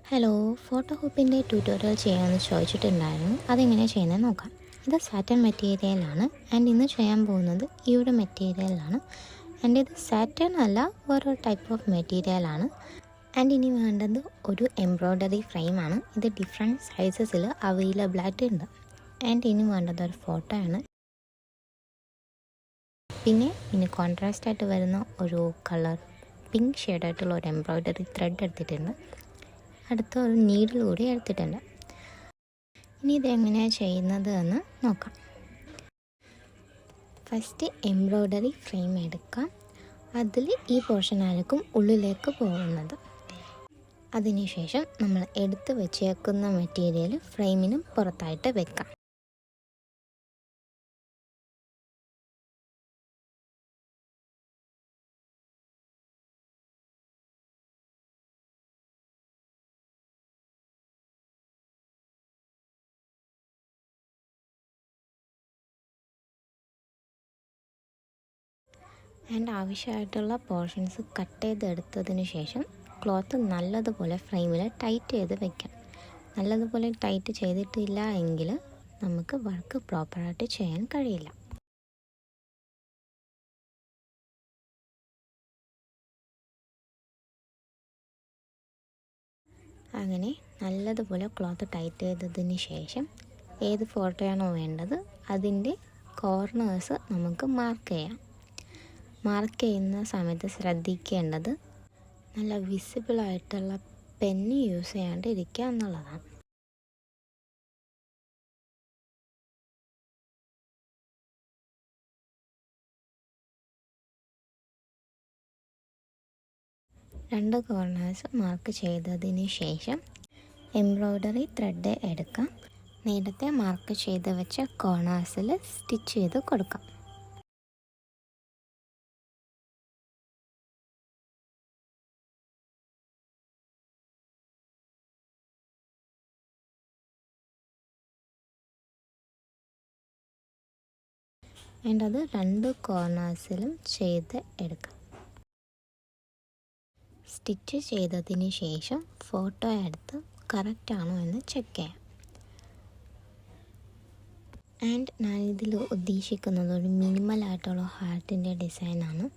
Hello, photo ഹൂപ്പിൻ്റെ tutorial ചെയ്യാമെന്ന് ചോദിച്ചിട്ടുണ്ടായിരുന്നു. അതെങ്ങനെയാണ് ചെയ്യുന്നത് നോക്കാം. ഇത് സാറ്റൻ മെറ്റീരിയലാണ് ആൻഡ് ഇന്ന് ചെയ്യാൻ പോകുന്നത് ഈ ഒരു മെറ്റീരിയലാണ്. ആൻഡ് ഇത് സാറ്റൻ അല്ല, വേറൊരു ടൈപ്പ് ഓഫ് മെറ്റീരിയലാണ്. ആൻഡ് ഇനി വേണ്ടത് ഒരു എംബ്രോയ്ഡറി ഫ്രെയിമാണ്. ഇത് ഡിഫറെൻറ്റ് സൈസസിൽ അവൈലബിൾ ആയിട്ടുണ്ട്. ആൻഡ് ഇനി വേണ്ടത് ഒരു ഫോട്ടോ ആണ്. പിന്നെ കോൺട്രാസ്റ്റ് ആയിട്ട് വരുന്ന ഒരു കളർ പിങ്ക് ഷെയ്ഡായിട്ടുള്ള ഒരു എംബ്രോയ്ഡറി ത്രെഡ് എടുത്തിട്ടുണ്ട്. അടുത്ത ഒരു നീഡിൽ കൂടി എടുത്തിട്ടുണ്ട്. ഇനി ഇതെങ്ങനെയാണ് ചെയ്യുന്നത് എന്ന് നോക്കാം. ഫസ്റ്റ് എംബ്രോയ്ഡറി ഫ്രെയിം എടുക്കാം. അതിൽ ഈ പോർഷൻ ആയിരിക്കും ഉള്ളിലേക്ക് പോകുന്നത്. അതിനുശേഷം നമ്മൾ എടുത്ത് വെച്ചേക്കുന്ന മെറ്റീരിയൽ ഫ്രെയിമിന് പുറത്തായിട്ട് വെക്കാം. ആൻഡ് ആവശ്യമായിട്ടുള്ള പോർഷൻസ് കട്ട് ചെയ്തെടുത്തതിന് ശേഷം ക്ലോത്ത് നല്ലതുപോലെ ഫ്രെയിമിൽ ടൈറ്റ് ചെയ്ത് വെക്കാം. നല്ലതുപോലെ ടൈറ്റ് ചെയ്തിട്ടില്ല എങ്കിൽ നമുക്ക് വർക്ക് പ്രോപ്പറായിട്ട് ചെയ്യാൻ കഴിയില്ല. അങ്ങനെ നല്ലതുപോലെ ക്ലോത്ത് ടൈറ്റ് ചെയ്തതിന് ശേഷം ഏത് ഫോട്ടോയാണോ വേണ്ടത് അതിൻ്റെ കോർണേഴ്സ് നമുക്ക് മാർക്ക് ചെയ്യാം. മാർക്ക് ചെയ്യുന്ന സമയത്ത് ശ്രദ്ധിക്കേണ്ടത് നല്ല വിസിബിളായിട്ടുള്ള പെന്ന് യൂസ് ചെയ്യാണ്ട് ഇരിക്കുക എന്നുള്ളതാണ്. രണ്ട് കോർണേഴ്സ് മാർക്ക് ചെയ്തതിന് ശേഷം എംബ്രോയ്ഡറി ത്രെഡ് എടുക്കാം. നേരത്തെ മാർക്ക് ചെയ്ത് വെച്ച കോർണേഴ്സിൽ സ്റ്റിച്ച് ചെയ്ത് കൊടുക്കാം. ആൻഡ് അത് രണ്ട് കോർണേഴ്സിലും ചെയ്ത് എടുക്കാം. സ്റ്റിച്ച് ചെയ്തതിന് ശേഷം ഫോട്ടോ എടുത്ത് കറക്റ്റാണോ എന്ന് ചെക്ക് ചെയ്യാം. ആൻഡ് ഞാനിതിൽ ഉദ്ദേശിക്കുന്നത് ഒരു മിനിമലായിട്ടുള്ള ഹാർട്ടിൻ്റെ ഡിസൈനാണ്.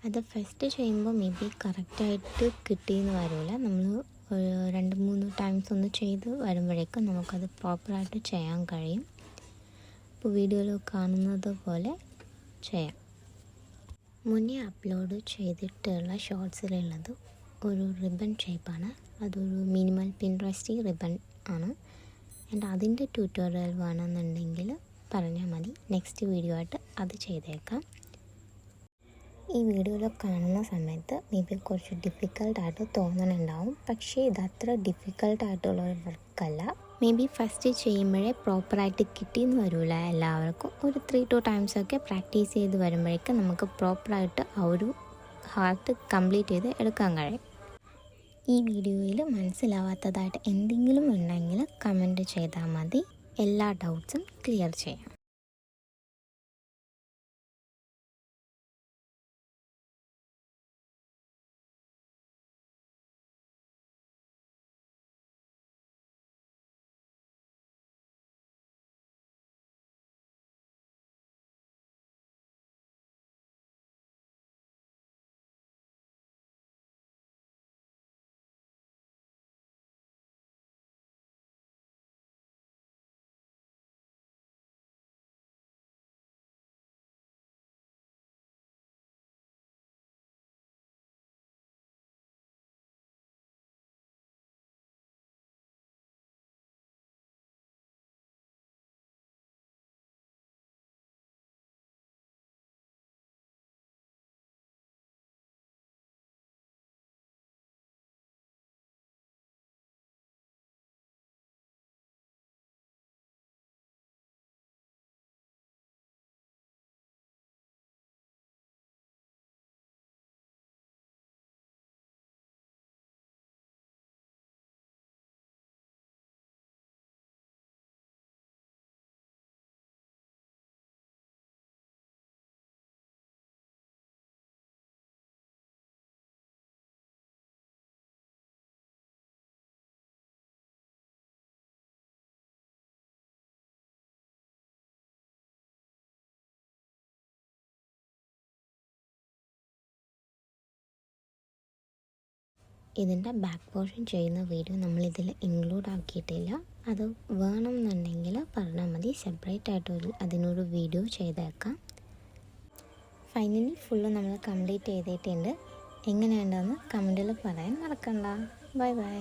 അത് ഫസ്റ്റ് ചെയ്യുമ്പോൾ മേ ബി കറക്റ്റായിട്ട് കിട്ടിയെന്ന് വരില്ല. നമ്മൾ ഒരു 2-3 ടൈംസ് ഒന്ന് ചെയ്ത് വരുമ്പോഴേക്കും നമുക്കത് പ്രോപ്പറായിട്ട് ചെയ്യാൻ കഴിയും. ഇപ്പോൾ വീഡിയോയിൽ കാണുന്നത് പോലെ ചെയ്യാം. മുന്നേ അപ്ലോഡ് ചെയ്തിട്ടുള്ള ഷോർട്സിലുള്ളത് ഒരു റിബൺ ഷേപ്പാണ്. അതൊരു മിനിമൽ പിൻട്രസ്റ്റി റിബൺ ആണ്. ആൻഡ് അതിൻ്റെ ട്യൂട്ടോറിയൽ വേണമെന്നുണ്ടെങ്കിൽ പറഞ്ഞാൽ മതി. നെക്സ്റ്റ് വീഡിയോ ആയിട്ട് അത് ചെയ്തേക്കാം. ഈ വീഡിയോയിൽ കാണുന്ന സമയത്ത് മേ ബി കുറച്ച് ഡിഫിക്കൽട്ടായിട്ട് തോന്നുന്നുണ്ടാവും. പക്ഷേ ഇതത്ര ഡിഫിക്കൽട്ടായിട്ടുള്ളൊരു വർക്കല്ല. മേ ബി ഫസ്റ്റ് ചെയ്യുമ്പോഴേ പ്രോപ്പറായിട്ട് കിട്ടിയെന്ന് വരില്ല എല്ലാവർക്കും. ഒരു 3-2 ടൈംസൊക്കെ പ്രാക്ടീസ് ചെയ്ത് വരുമ്പോഴേക്കും നമുക്ക് പ്രോപ്പറായിട്ട് ആ ഒരു ഹാർട്ട് കംപ്ലീറ്റ് ചെയ്ത് എടുക്കാൻ കഴിയും. ഈ വീഡിയോയിൽ മനസ്സിലാവാത്തതായിട്ട് എന്തെങ്കിലും ഉണ്ടെങ്കിൽ കമൻറ്റ് ചെയ്താൽ മതി. എല്ലാ ഡൗട്ട്സും ക്ലിയർ ചെയ്യാം. ഇതിൻ്റെ ബാക്ക് പോർഷൻ ചെയ്യുന്ന വീഡിയോ നമ്മളിതിൽ ഇൻക്ലൂഡ് ആക്കിയിട്ടില്ല. അത് വേണമെന്നുണ്ടെങ്കിൽ പറഞ്ഞാൽ മതി, സെപ്പറേറ്റ് ആയിട്ട് അതിനൊരു വീഡിയോ ചെയ്തേക്കാം. ഫൈനലി ഫുള്ള് നമ്മൾ കംപ്ലീറ്റ് ചെയ്തിട്ടുണ്ട്. എങ്ങനെയുണ്ടെന്ന് കമൻറ്റിൽ പറയാൻ മറക്കണ്ട. Bye bye.